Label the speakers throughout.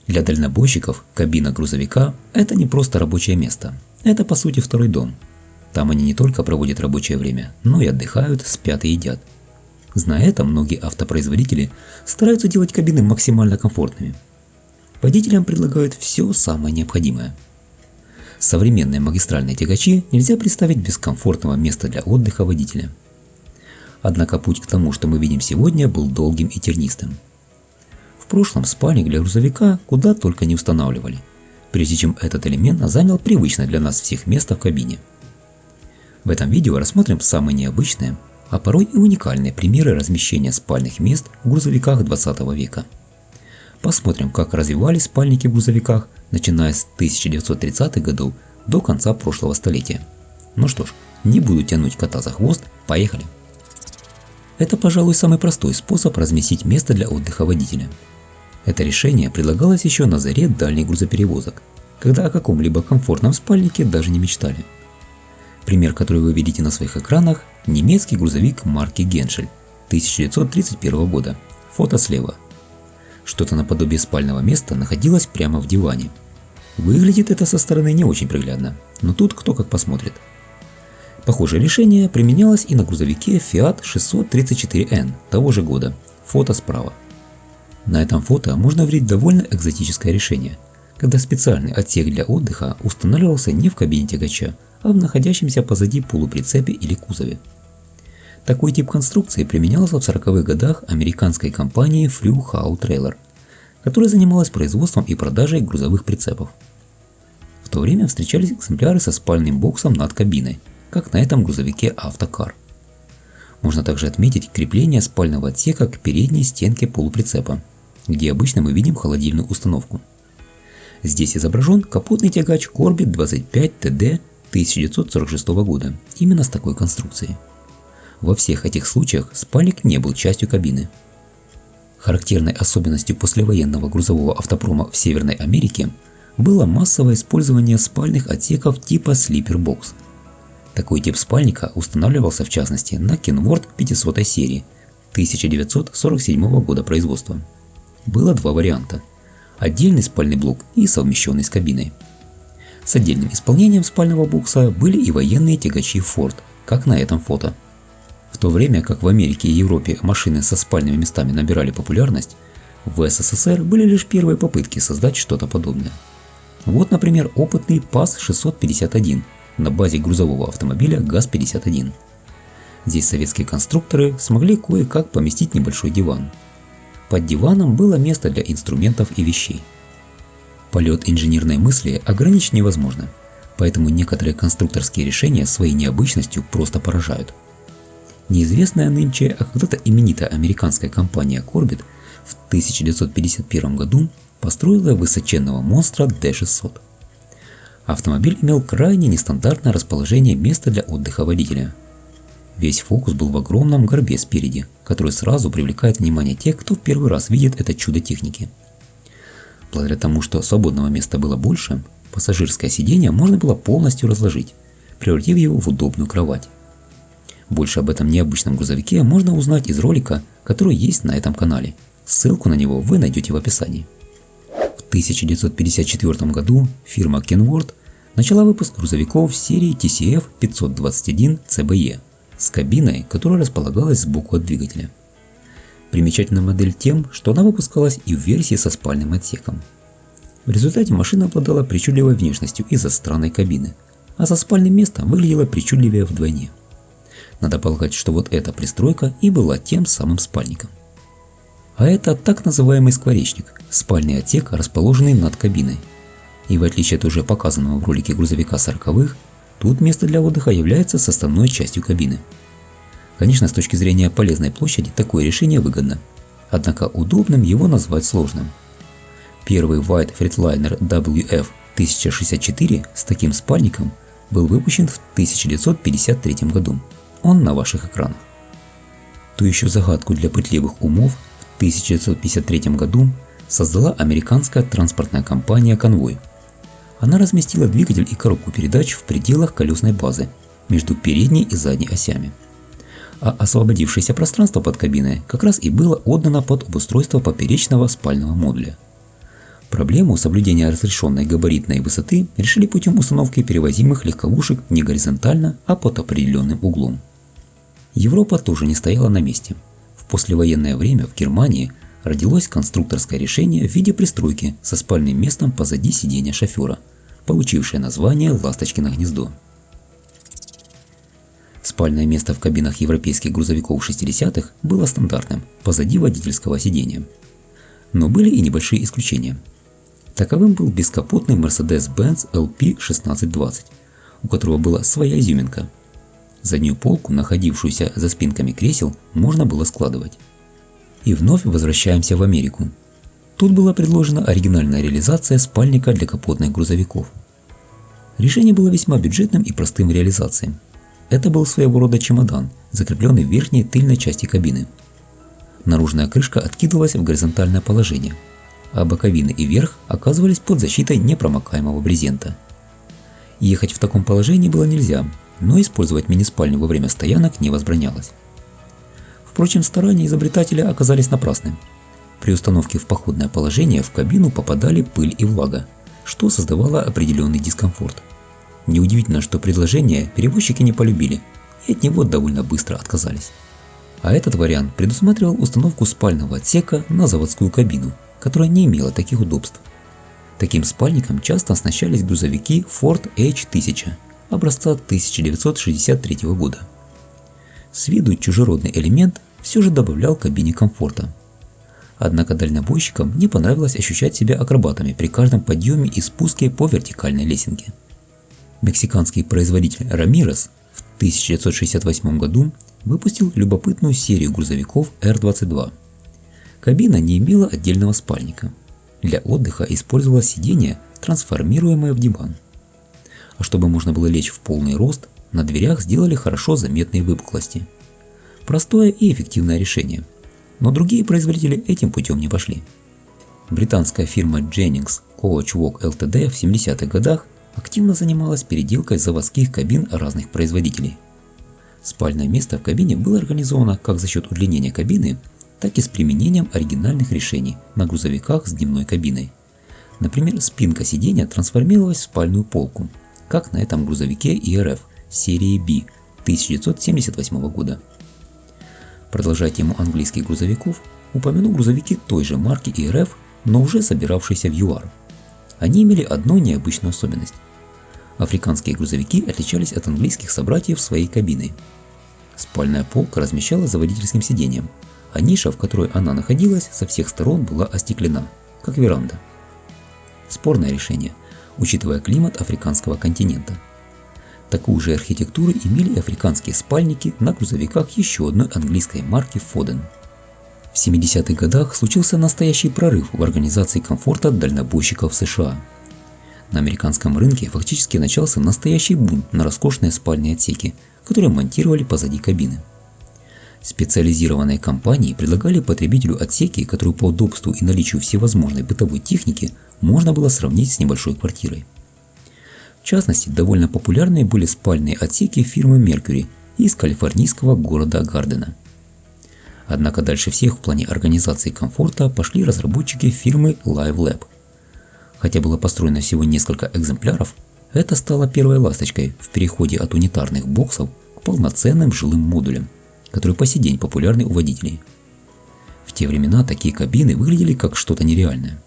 Speaker 1: Для дальнобойщиков кабина грузовика – это не просто рабочее место, это по сути второй дом. Там они не только проводят рабочее время, но и отдыхают, спят и едят. Зная это, многие автопроизводители стараются делать кабины максимально комфортными. Водителям предлагают все самое необходимое. Современные магистральные тягачи нельзя представить без комфортного места для отдыха водителя. Однако путь к тому, что мы видим сегодня, был долгим и тернистым. В прошлом спальник для грузовика куда только не устанавливали, прежде чем этот элемент занял привычное для нас всех место в кабине. В этом видео рассмотрим самые необычные, а порой и уникальные примеры размещения спальных мест в грузовиках 20 века. Посмотрим, как развивались спальники в грузовиках, начиная с 1930-х годов до конца прошлого столетия. Ну что ж, не буду тянуть кота за хвост, поехали! Это, пожалуй, самый простой способ разместить место для отдыха водителя. Это решение предлагалось еще на заре дальних грузоперевозок, когда о каком-либо комфортном спальнике даже не мечтали. Пример, который вы видите на своих экранах – немецкий грузовик марки Геншель 1931 года, фото слева. Что-то наподобие спального места находилось прямо в диване. Выглядит это со стороны не очень приглядно, но тут кто как посмотрит. Похожее решение применялось и на грузовике Fiat 634N того же года, фото справа. На этом фото можно увидеть довольно экзотическое решение, когда специальный отсек для отдыха устанавливался не в кабине тягача, а в находящемся позади полуприцепе или кузове. Такой тип конструкции применялся в 40-х годах американской компанией Frew How Trailer, которая занималась производством и продажей грузовых прицепов. В то время встречались экземпляры со спальным боксом над кабиной, как на этом грузовике Автокар. Можно также отметить крепление спального отсека к передней стенке полуприцепа, где обычно мы видим холодильную установку. Здесь изображен капотный тягач Corbett 25 TD 1946 года, именно с такой конструкцией. Во всех этих случаях спальник не был частью кабины. Характерной особенностью послевоенного грузового автопрома в Северной Америке было массовое использование спальных отсеков типа Sleeper Box. Такой тип спальника устанавливался в частности на Kenworth 500 серии 1947 года производства. Было два варианта – отдельный спальный блок и совмещенный с кабиной. С отдельным исполнением спального бокса были и военные тягачи Ford, как на этом фото. В то время как в Америке и Европе машины со спальными местами набирали популярность, в СССР были лишь первые попытки создать что-то подобное. Вот, например, опытный ПАЗ-651 на базе грузового автомобиля ГАЗ-51. Здесь советские конструкторы смогли кое-как поместить небольшой диван. Под диваном было место для инструментов и вещей. Полет инженерной мысли ограничить невозможно, поэтому некоторые конструкторские решения своей необычностью просто поражают. Неизвестная нынче, а когда-то именитая американская компания Corbett в 1951 году построила высоченного монстра D600. Автомобиль имел крайне нестандартное расположение места для отдыха водителя. Весь фокус был в огромном горбе спереди, который сразу привлекает внимание тех, кто в первый раз видит это чудо техники. Благодаря тому, что свободного места было больше, пассажирское сиденье можно было полностью разложить, превратив его в удобную кровать. Больше об этом необычном грузовике можно узнать из ролика, который есть на этом канале. Ссылку на него вы найдете в описании. В 1954 году фирма Kenworth начала выпуск грузовиков серии TCF 521 CBE с кабиной, которая располагалась сбоку от двигателя. Примечательна модель тем, что она выпускалась и в версии со спальным отсеком. В результате машина обладала причудливой внешностью из-за странной кабины, а со спальным местом выглядела причудливее вдвойне. Надо полагать, что вот эта пристройка и была тем самым спальником. А это так называемый скворечник, спальный отсек, расположенный над кабиной. И в отличие от уже показанного в ролике грузовика 40-х, тут место для отдыха является составной частью кабины. Конечно, с точки зрения полезной площади такое решение выгодно, однако удобным его назвать сложно. Первый White Freightliner WF 1064 с таким спальником был выпущен в 1953 году. Он на ваших экранах. Ту еще загадку для пытливых умов в 1953 году создала американская транспортная компания Convoy. Она разместила двигатель и коробку передач в пределах колесной базы между передней и задней осями. А освободившееся пространство под кабиной как раз и было отдано под обустройство поперечного спального модуля. Проблему соблюдения разрешенной габаритной высоты решили путем установки перевозимых легковушек не горизонтально, а под определенным углом. Европа тоже не стояла на месте. В послевоенное время в Германии родилось конструкторское решение в виде пристройки со спальным местом позади сидения шофера, получившее название «Ласточкино гнездо». Спальное место в кабинах европейских грузовиков 60-х было стандартным, позади водительского сидения. Но были и небольшие исключения. Таковым был бескапотный Mercedes-Benz LP1620, у которого была своя изюминка. Заднюю полку, находившуюся за спинками кресел, можно было складывать. И вновь возвращаемся в Америку. Тут была предложена оригинальная реализация спальника для капотных грузовиков. Решение было весьма бюджетным и простым в реализации. Это был своего рода чемодан, закрепленный в верхней тыльной части кабины. Наружная крышка откидывалась в горизонтальное положение, а боковины и верх оказывались под защитой непромокаемого брезента. Ехать в таком положении было нельзя, но использовать мини-спальню во время стоянок не возбранялось. Впрочем, старания изобретателя оказались напрасны. При установке в походное положение в кабину попадали пыль и влага, что создавало определенный дискомфорт. Неудивительно, что предложение перевозчики не полюбили и от него довольно быстро отказались. А этот вариант предусматривал установку спального отсека на заводскую кабину, которая не имела таких удобств. Таким спальником часто оснащались грузовики Ford H1000 образца 1963 года. С виду чужеродный элемент все же добавлял кабине комфорта. Однако дальнобойщикам не понравилось ощущать себя акробатами при каждом подъеме и спуске по вертикальной лесенке. Мексиканский производитель Ramirez в 1968 году выпустил любопытную серию грузовиков R22. Кабина не имела отдельного спальника. Для отдыха использовалось сиденье, трансформируемое в диван. А чтобы можно было лечь в полный рост, на дверях сделали хорошо заметные выпуклости. Простое и эффективное решение. Но другие производители этим путем не пошли. Британская фирма Jennings Coach Walk Ltd. В 70-х годах активно занималась переделкой заводских кабин разных производителей. Спальное место в кабине было организовано как за счет удлинения кабины, так и с применением оригинальных решений на грузовиках с дневной кабиной. Например, спинка сиденья трансформировалась в спальную полку, как на этом грузовике ERF серии B 1978 года. Продолжая тему английских грузовиков, упомяну грузовики той же марки ERF, но уже собиравшиеся в ЮАР. Они имели одну необычную особенность. Африканские грузовики отличались от английских собратьев своей кабиной. Спальная полка размещалась за водительским сиденьем, а ниша, в которой она находилась, со всех сторон была остеклена, как веранда. Спорное решение, учитывая климат африканского континента. Такую же архитектуру имели и африканские спальники на грузовиках еще одной английской марки Foden. В 70-х годах случился настоящий прорыв в организации комфорта дальнобойщиков в США. На американском рынке фактически начался настоящий бум на роскошные спальные отсеки, которые монтировали позади кабины. Специализированные компании предлагали потребителю отсеки, которые по удобству и наличию всевозможной бытовой техники можно было сравнить с небольшой квартирой. В частности, довольно популярны были спальные отсеки фирмы Mercury из калифорнийского города Гардена. Однако дальше всех в плане организации комфорта пошли разработчики фирмы Live Lab. Хотя было построено всего несколько экземпляров, это стало первой ласточкой в переходе от унитарных боксов к полноценным жилым модулям, которые по сей день популярны у водителей. В те времена такие кабины выглядели как что-то нереальное.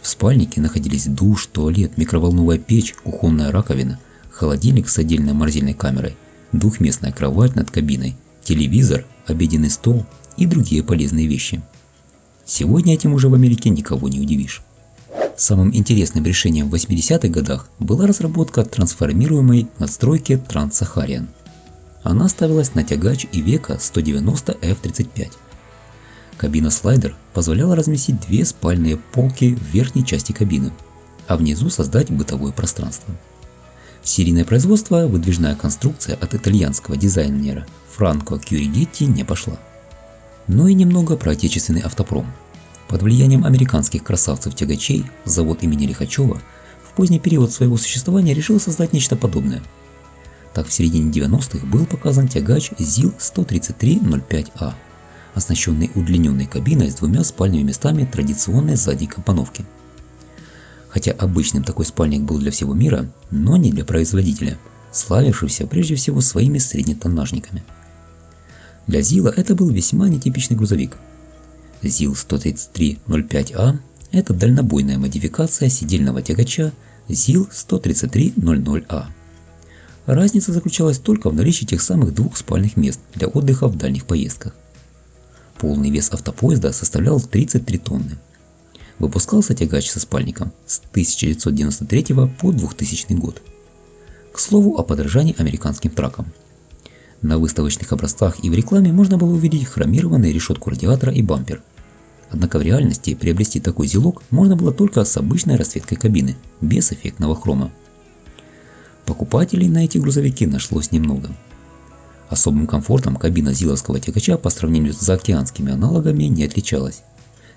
Speaker 1: В спальнике находились душ, туалет, микроволновая печь, кухонная раковина, холодильник с отдельной морозильной камерой, двухместная кровать над кабиной, телевизор, обеденный стол и другие полезные вещи. Сегодня этим уже в Америке никого не удивишь. Самым интересным решением в 80-х годах была разработка трансформируемой надстройки Trans-Saharan. Она ставилась на тягач Iveco 190 F35. Кабина-слайдер позволяла разместить две спальные полки в верхней части кабины, а внизу создать бытовое пространство. В серийное производство выдвижная конструкция от итальянского дизайнера Франко Кьюридетти не пошла. Но и немного про отечественный автопром. Под влиянием американских красавцев-тягачей завод имени Лихачева в поздний период своего существования решил создать нечто подобное. Так в середине 90-х был показан тягач ЗИЛ-133-05А, оснащенный удлиненной кабиной с двумя спальными местами традиционной задней компоновки. Хотя обычным такой спальник был для всего мира, но не для производителя, славившегося прежде всего своими среднетоннажниками. Для ЗИЛа это был весьма нетипичный грузовик. ЗИЛ-133-05А – это дальнобойная модификация сидельного тягача ЗИЛ-133-00А. Разница заключалась только в наличии тех самых двух спальных мест для отдыха в дальних поездках. Полный вес автопоезда составлял 33 тонны. Выпускался тягач со спальником с 1993 по 2000 год. К слову о подражании американским тракам. На выставочных образцах и в рекламе можно было увидеть хромированную решетку радиатора и бампер. Однако в реальности приобрести такой ЗИЛок можно было только с обычной расцветкой кабины, без эффектного хрома. Покупателей на эти грузовики нашлось немного. Особым комфортом кабина ЗИЛовского тягача по сравнению с заокеанскими аналогами не отличалась.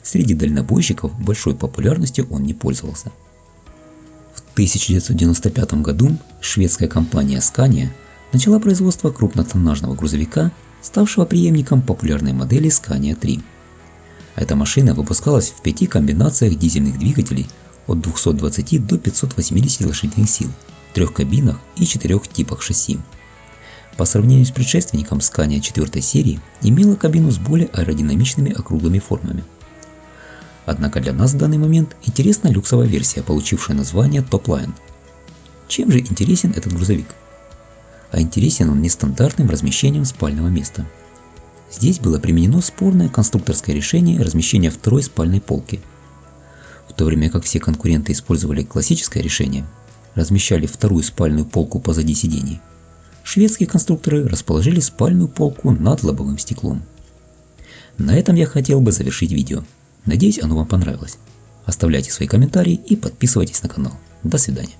Speaker 1: Среди дальнобойщиков большой популярностью он не пользовался. В 1995 году шведская компания Scania начала производство крупнотоннажного грузовика, ставшего преемником популярной модели Scania 3. Эта машина выпускалась в 5 комбинациях дизельных двигателей от 220 до 580 лошадиных сил, 3 кабинах и 4 типах шасси. По сравнению с предшественником, Scania 4 серии имела кабину с более аэродинамичными округлыми формами. Однако для нас в данный момент интересна люксовая версия, получившая название Topline. Чем же интересен этот грузовик? А интересен он нестандартным размещением спального места. Здесь было применено спорное конструкторское решение размещения второй спальной полки. В то время как все конкуренты использовали классическое решение, размещали вторую спальную полку позади сидений, шведские конструкторы расположили спальную полку над лобовым стеклом. На этом я хотел бы завершить видео. Надеюсь, оно вам понравилось. Оставляйте свои комментарии и подписывайтесь на канал. До свидания.